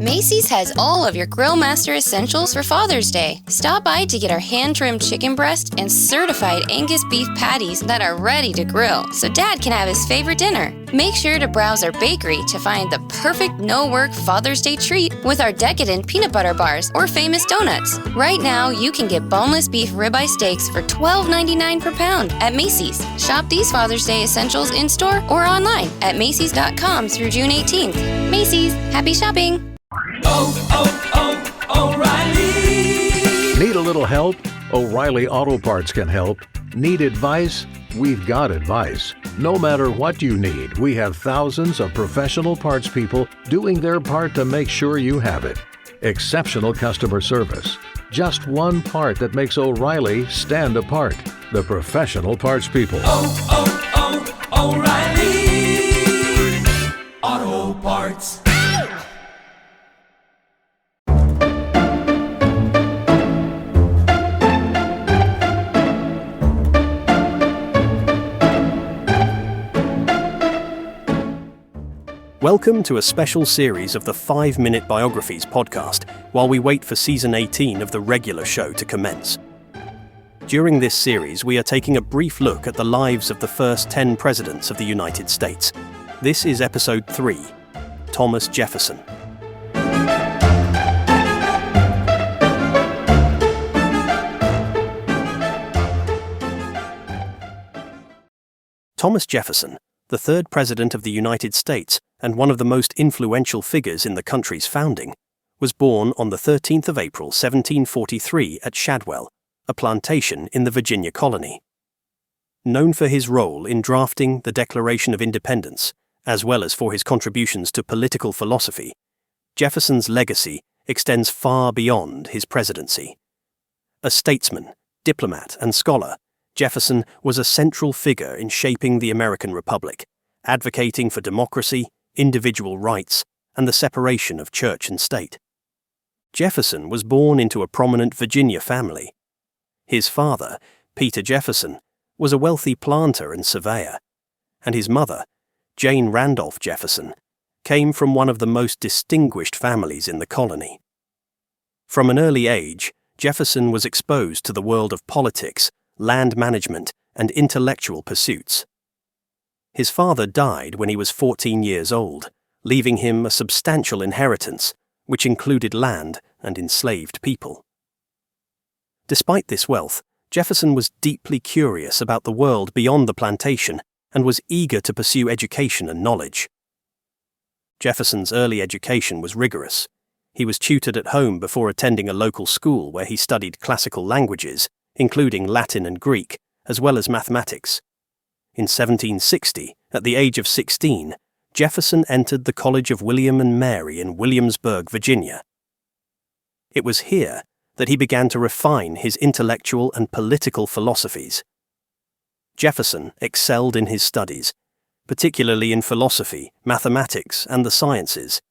Macy's has all of your Grill Master essentials for Father's Day. Stop by to get our hand-trimmed chicken breast and certified Angus beef patties that are ready to grill, so Dad can have his favorite dinner. Make sure to browse our bakery to find the perfect no-work Father's Day treat with our decadent peanut butter bars or famous donuts. Right now, you can get boneless beef ribeye steaks for $12.99 per pound at Macy's. Shop these Father's Day essentials in-store or online at Macys.com through June 18th. Macy's, happy shopping! O'Reilly! Need a little help? O'Reilly Auto Parts can help. Need advice? We've got advice. No matter what you need, we have thousands of professional parts people doing their part to make sure you have it. Exceptional customer service. Just one part that makes O'Reilly stand apart. The professional parts people. O'Reilly Auto Parts. Welcome to a special series of the 5-Minute Biographies podcast while we wait for Season 18 of the regular show to commence. During this series, we are taking a brief look at the lives of the first 10 presidents of the United States. This is Episode 3, Thomas Jefferson. Thomas Jefferson, the third President of the United States and one of the most influential figures in the country's founding, was born on the 13th of April 1743 at Shadwell, a plantation in the Virginia colony. Known for his role in drafting the Declaration of Independence, as well as for his contributions to political philosophy, Jefferson's legacy extends far beyond his presidency. A statesman, diplomat, and scholar, Jefferson was a central figure in shaping the American Republic, advocating for democracy, individual rights, and the separation of church and state. Jefferson was born into a prominent Virginia family. His father, Peter Jefferson, was a wealthy planter and surveyor, and his mother, Jane Randolph Jefferson, came from one of the most distinguished families in the colony. From an early age, Jefferson was exposed to the world of politics, land management, and intellectual pursuits. His father died when he was 14 years old, leaving him a substantial inheritance, which included land and enslaved people. Despite this wealth, Jefferson was deeply curious about the world beyond the plantation and was eager to pursue education and knowledge. Jefferson's early education was rigorous. He was tutored at home before attending a local school where he studied classical languages, including Latin and Greek, as well as mathematics. In 1760, at the age of 16, Jefferson entered the College of William and Mary in Williamsburg, Virginia. It was here that he began to refine his intellectual and political philosophies. Jefferson excelled in his studies, particularly in philosophy, mathematics, and the sciences,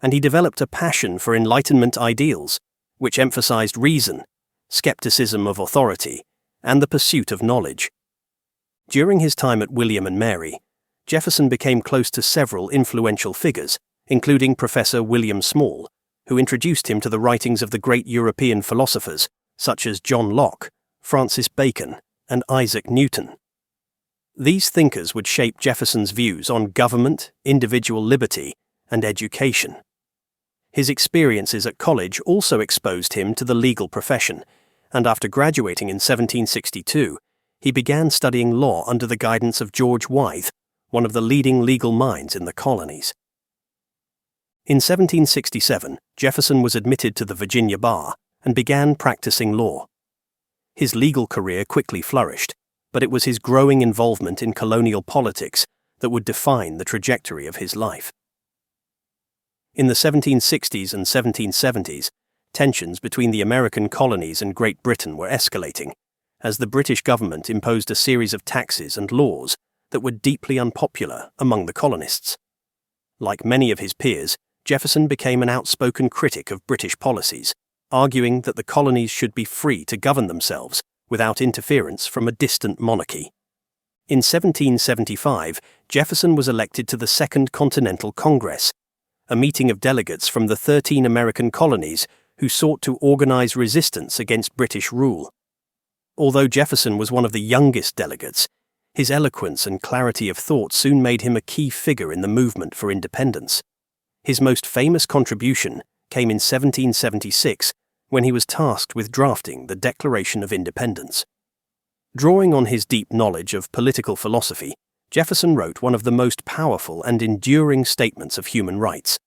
and he developed a passion for Enlightenment ideals, which emphasized reason, skepticism of authority, and the pursuit of knowledge. During his time at William and Mary, Jefferson became close to several influential figures, including Professor William Small, who introduced him to the writings of the great European philosophers such as John Locke, Francis Bacon, and Isaac Newton. These thinkers would shape Jefferson's views on government, individual liberty, and education. His experiences at college also exposed him to the legal profession, and after graduating in 1762, he began studying law under the guidance of George Wythe, one of the leading legal minds in the colonies. In 1767, Jefferson was admitted to the Virginia bar and began practicing law. His legal career quickly flourished, but it was his growing involvement in colonial politics that would define the trajectory of his life. In the 1760s and 1770s, tensions between the American colonies and Great Britain were escalating, as the British government imposed a series of taxes and laws that were deeply unpopular among the colonists. Like many of his peers, Jefferson became an outspoken critic of British policies, arguing that the colonies should be free to govern themselves without interference from a distant monarchy. In 1775, Jefferson was elected to the Second Continental Congress, a meeting of delegates from the 13 American colonies who sought to organize resistance against British rule. Although Jefferson was one of the youngest delegates, his eloquence and clarity of thought soon made him a key figure in the movement for independence. His most famous contribution came in 1776, when he was tasked with drafting the Declaration of Independence. Drawing on his deep knowledge of political philosophy, Jefferson wrote one of the most powerful and enduring statements of human rights,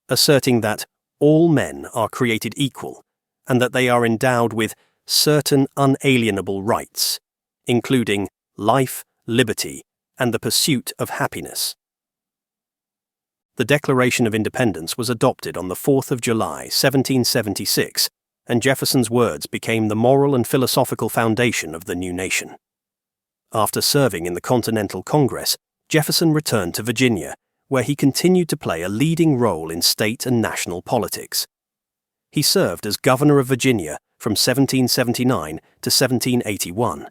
asserting that all men are created equal and that they are endowed with certain unalienable rights, including life, liberty, and the pursuit of happiness. The Declaration of Independence was adopted on the 4th of July, 1776, and Jefferson's words became the moral and philosophical foundation of the new nation. After serving in the Continental Congress, Jefferson returned to Virginia, where he continued to play a leading role in state and national politics. He served as governor of Virginia from 1779 to 1781,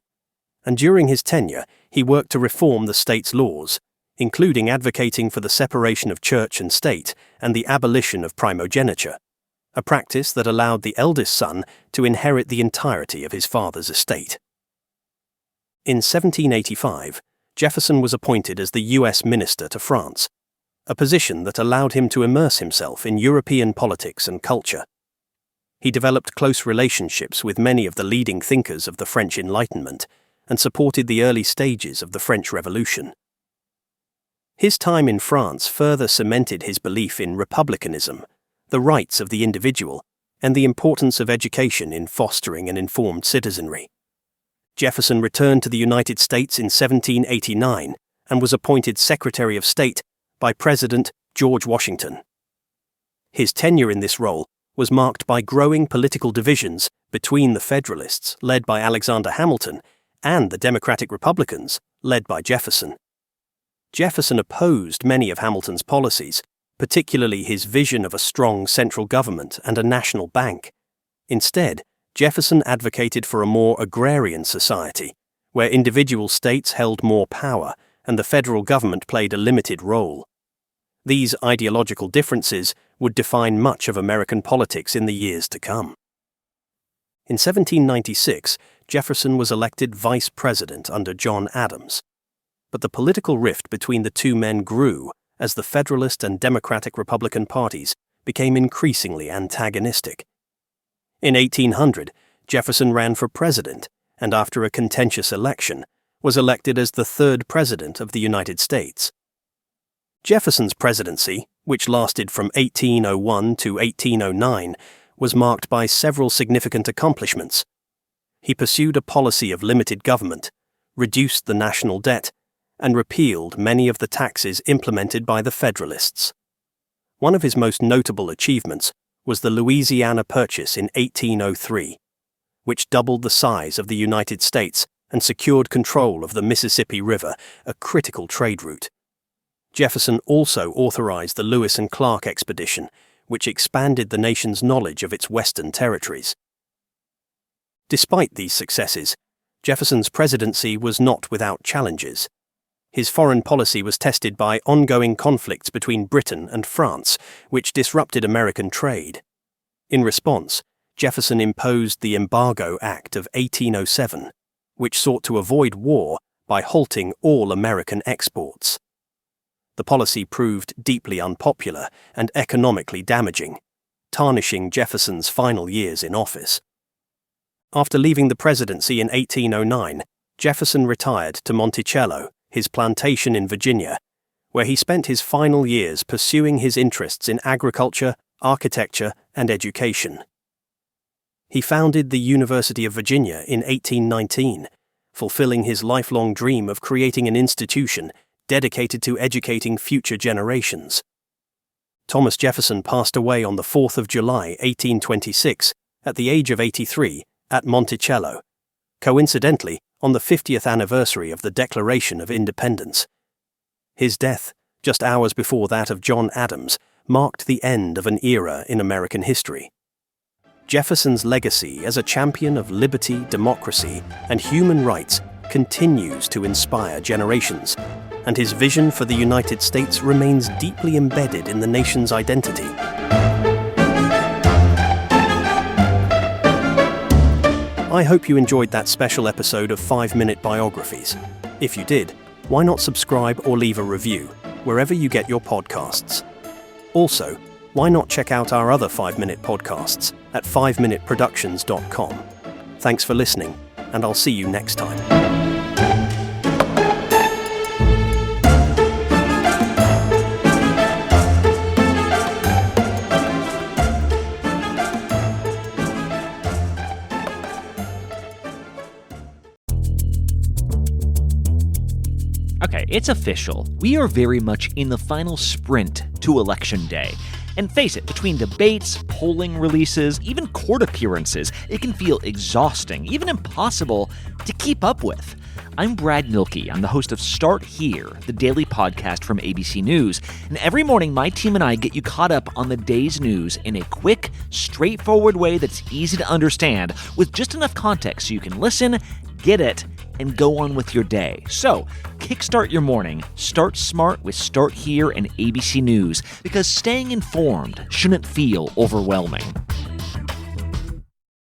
and during his tenure he worked to reform the state's laws, including advocating for the separation of church and state and the abolition of primogeniture, a practice that allowed the eldest son to inherit the entirety of his father's estate. In 1785, Jefferson was appointed as the U.S. Minister to France, a position that allowed him to immerse himself in European politics and culture. He developed close relationships with many of the leading thinkers of the French Enlightenment and supported the early stages of the French Revolution. His time in France further cemented his belief in republicanism, the rights of the individual, and the importance of education in fostering an informed citizenry. Jefferson returned to the United States in 1789 and was appointed Secretary of State by President George Washington. His tenure in this role was marked by growing political divisions between the Federalists, led by Alexander Hamilton, and the Democratic Republicans, led by Jefferson. Jefferson opposed many of Hamilton's policies, particularly his vision of a strong central government and a national bank. Instead, Jefferson advocated for a more agrarian society, where individual states held more power and the federal government played a limited role. These ideological differences would define much of American politics in the years to come. In 1796, Jefferson was elected vice president under John Adams, but the political rift between the two men grew as the Federalist and Democratic Republican parties became increasingly antagonistic. In 1800, Jefferson ran for president and, after a contentious election, was elected as the third president of the United States. Jefferson's presidency, which lasted from 1801 to 1809, was marked by several significant accomplishments. He pursued a policy of limited government, reduced the national debt, and repealed many of the taxes implemented by the Federalists. One of his most notable achievements was the Louisiana Purchase in 1803, which doubled the size of the United States and secured control of the Mississippi River, a critical trade route. Jefferson also authorized the Lewis and Clark expedition, which expanded the nation's knowledge of its western territories. Despite these successes, Jefferson's presidency was not without challenges. His foreign policy was tested by ongoing conflicts between Britain and France, which disrupted American trade. In response, Jefferson imposed the Embargo Act of 1807, which sought to avoid war by halting all American exports. The policy proved deeply unpopular and economically damaging, tarnishing Jefferson's final years in office. After leaving the presidency in 1809, Jefferson retired to Monticello, his plantation in Virginia, where he spent his final years pursuing his interests in agriculture, architecture, and education. He founded the University of Virginia in 1819, fulfilling his lifelong dream of creating an institution dedicated to educating future generations. Thomas Jefferson passed away on the 4th of July, 1826, at the age of 83, at Monticello, coincidentally on the 50th anniversary of the Declaration of Independence. His death, just hours before that of John Adams, marked the end of an era in American history. Jefferson's legacy as a champion of liberty, democracy, and human rights continues to inspire generations, and his vision for the United States remains deeply embedded in the nation's identity. I hope you enjoyed that special episode of 5-Minute Biographies. If you did, why not subscribe or leave a review wherever you get your podcasts? Also, why not check out our other 5-Minute podcasts at 5minuteproductions.com. Thanks for listening, and I'll see you next time. Okay, it's official. We are very much in the final sprint to Election Day. And face it, between debates, polling releases, even court appearances, it can feel exhausting, even impossible to keep up with. I'm Brad Milkey. I'm the host of Start Here, the daily podcast from ABC News. And every morning, my team and I get you caught up on the day's news in a quick, straightforward way that's easy to understand, with just enough context so you can listen, get it, and go on with your day. So, kickstart your morning. Start smart with Start Here and ABC News, because staying informed shouldn't feel overwhelming.